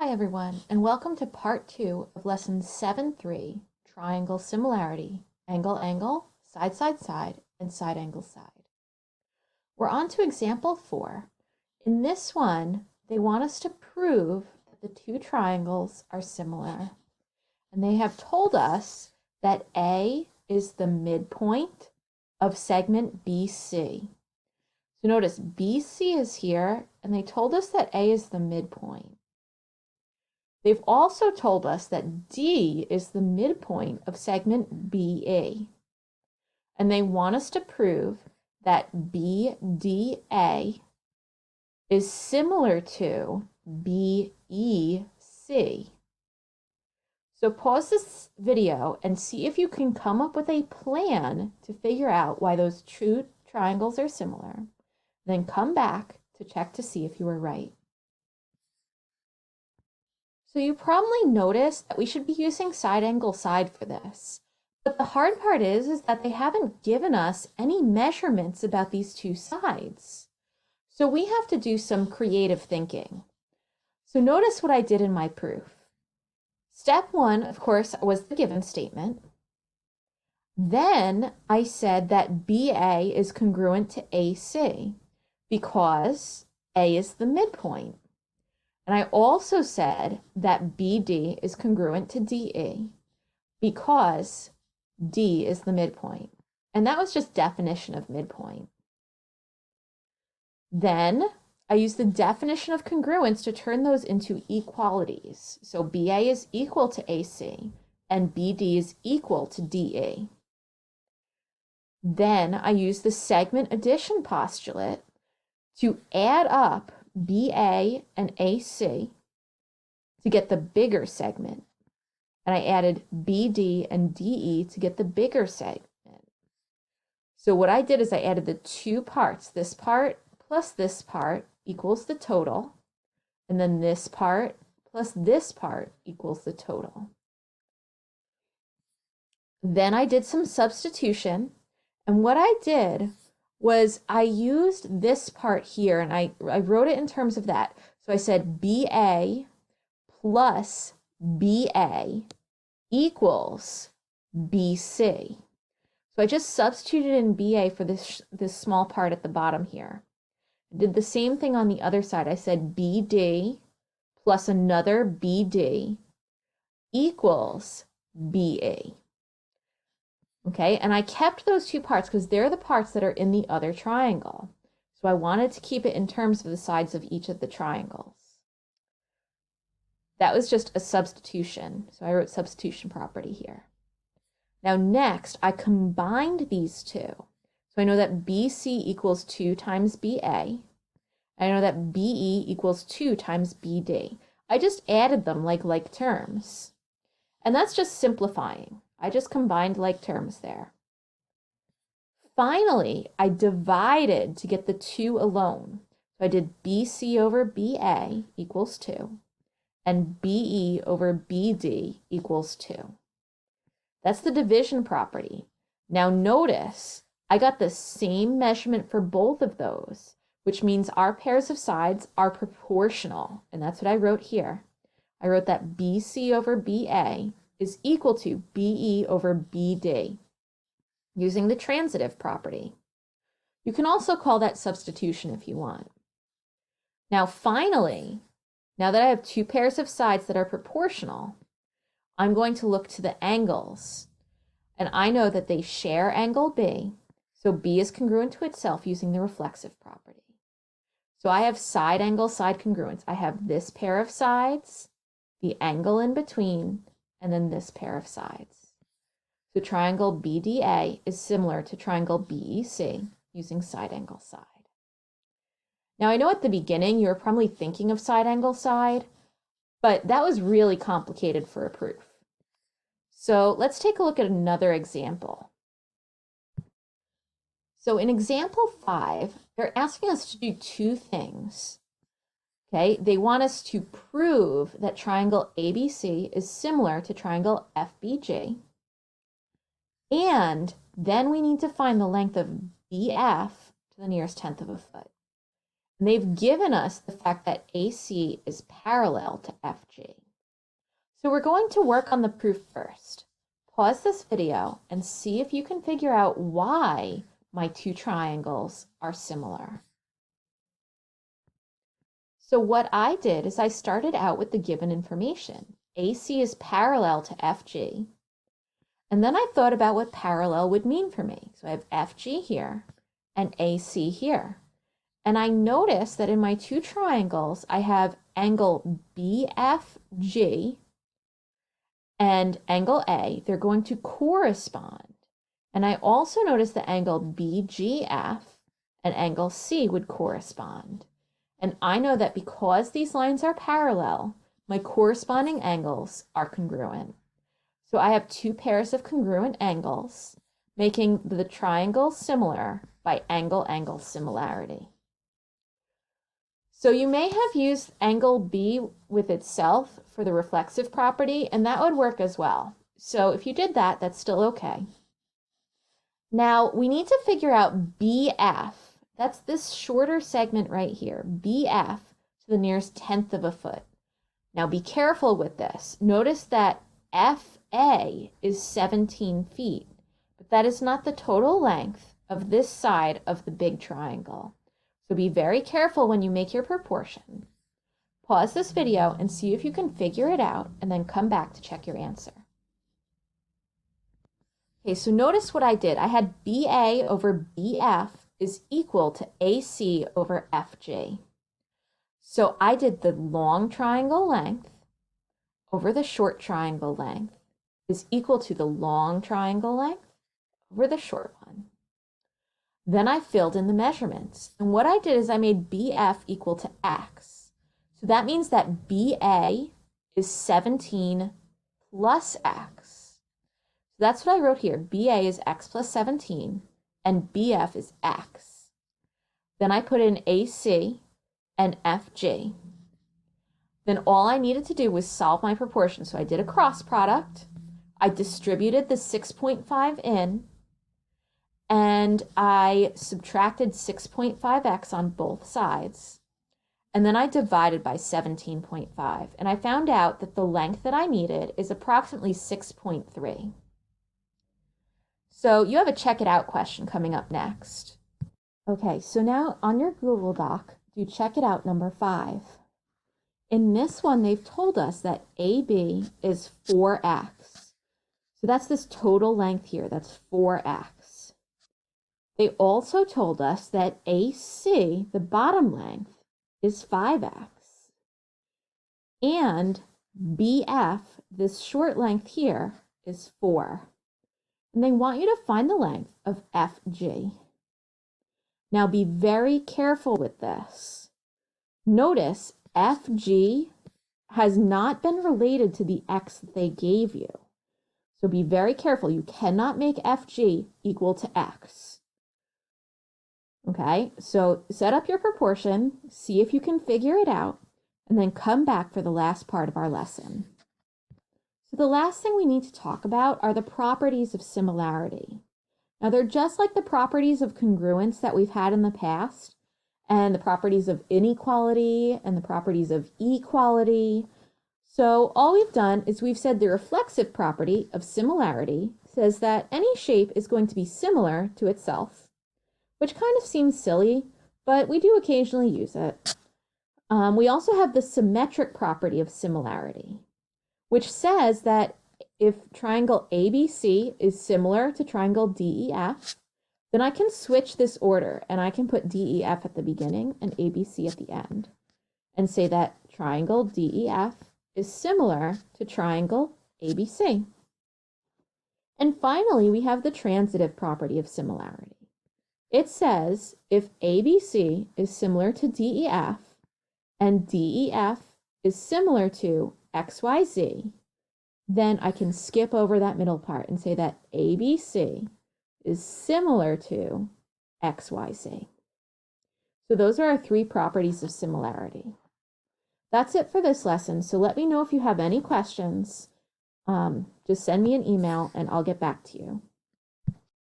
Hi everyone, and welcome to part 2 of lesson 7-3, triangle similarity, angle, angle, side, side, side, and side, angle, side. We're on to example 4. In this one, they want us to prove that the two triangles are similar. And they have told us that A is the midpoint of segment BC. So notice BC is here, and they told us that A is the midpoint. They've also told us that D is the midpoint of segment BE. And they want us to prove that BDA is similar to BEC. So pause this video and see if you can come up with a plan to figure out why those two triangles are similar. Then come back to check to see if you were right. So you probably noticed that we should be using side angle side for this. But the hard part is that they haven't given us any measurements about these two sides. So we have to do some creative thinking. So notice what I did in my proof. Step 1, of course, was the given statement. Then I said that BA is congruent to AC because A is the midpoint. And I also said that BD is congruent to DE because D is the midpoint. And that was just definition of midpoint. Then I used the definition of congruence to turn those into equalities. So BA is equal to AC and BD is equal to DE. Then I used the segment addition postulate to add up BA and AC to get the bigger segment. And I added BD and DE to get the bigger segment. So what I did is I added the two parts. This part plus this part equals the total. And then this part plus this part equals the total. Then I did some substitution. And what I did was I used this part here, and I wrote it in terms of that. So I said BA plus BA equals BC. So I just substituted in BA for this small part at the bottom here. I did the same thing on the other side. I said BD plus another BD equals BA. Okay, and I kept those two parts because they're the parts that are in the other triangle. So I wanted to keep it in terms of the sides of each of the triangles. That was just a substitution. So I wrote substitution property here. Now next, I combined these two. So I know that BC equals 2 times BA. I know that BE equals 2 times BD. I just added them like terms. And that's just simplifying. I just combined like terms there. Finally, I divided to get the 2 alone. So I did BC over BA equals 2, and BE over BD equals 2. That's the division property. Now notice, I got the same measurement for both of those, which means our pairs of sides are proportional. And that's what I wrote here. I wrote that BC over BA is equal to BE over BD, using the transitive property. You can also call that substitution if you want. Now finally, now that I have two pairs of sides that are proportional, I'm going to look to the angles. And I know that they share angle B, so B is congruent to itself using the reflexive property. So I have side angle side congruence. I have this pair of sides, the angle in between, and then this pair of sides. So triangle BDA is similar to triangle BEC using side angle side. Now I know at the beginning you were probably thinking of side angle side, but that was really complicated for a proof. So let's take a look at another example. So in example 5, they're asking us to do two things. Okay, they want us to prove that triangle ABC is similar to triangle FBG. And then we need to find the length of BF to the nearest tenth of a foot. And they've given us the fact that AC is parallel to FG. So we're going to work on the proof first. Pause this video and see if you can figure out why my two triangles are similar. So what I did is I started out with the given information. AC is parallel to FG. And then I thought about what parallel would mean for me. So I have FG here and AC here. And I noticed that in my two triangles, I have angle BFG and angle A. They're going to correspond. And I also noticed the angle BGF and angle C would correspond. And I know that because these lines are parallel, my corresponding angles are congruent. So I have two pairs of congruent angles, making the triangle similar by angle-angle similarity. So you may have used angle B with itself for the reflexive property, and that would work as well. So if you did that, that's still okay. Now we need to figure out BF. That's this shorter segment right here, BF to the nearest tenth of a foot. Now be careful with this. Notice that FA is 17 feet, but that is not the total length of this side of the big triangle. So be very careful when you make your proportion. Pause this video and see if you can figure it out, and then come back to check your answer. Okay, so notice what I did. I had BA over BF is equal to AC over FG. So I did the long triangle length over the short triangle length is equal to the long triangle length over the short one. Then I filled in the measurements. And what I did is I made BF equal to X. So that means that BA is 17 plus X. So that's what I wrote here. BA is X plus 17 and BF is X. Then I put in AC and FG. Then all I needed to do was solve my proportion. So I did a cross product. I distributed the 6.5 in, and I subtracted 6.5x on both sides. And then I divided by 17.5. And I found out that the length that I needed is approximately 6.3. So you have a check it out question coming up next. Okay, so now on your Google Doc, do check it out number 5. In this one, they've told us that AB is 4x. So that's this total length here, that's 4x. They also told us that AC, the bottom length, is 5x. And BF, this short length here, is 4. And they want you to find the length of FG. Now be very careful with this. Notice FG has not been related to the x that they gave you. So be very careful. You cannot make FG equal to x. Okay, so set up your proportion, see if you can figure it out, and then come back for the last part of our lesson. So the last thing we need to talk about are the properties of similarity. Now they're just like the properties of congruence that we've had in the past, and the properties of inequality and the properties of equality. So all we've done is we've said the reflexive property of similarity says that any shape is going to be similar to itself, which kind of seems silly, but we do occasionally use it. We also have the symmetric property of similarity, which says that if triangle ABC is similar to triangle DEF, then I can switch this order and I can put DEF at the beginning and ABC at the end and say that triangle DEF is similar to triangle ABC. And finally, we have the transitive property of similarity. It says if ABC is similar to DEF and DEF is similar to XYZ, then I can skip over that middle part and say that ABC is similar to XYZ. So those are our 3 properties of similarity. That's it for this lesson. So let me know if you have any questions. Just send me an email and I'll get back to you.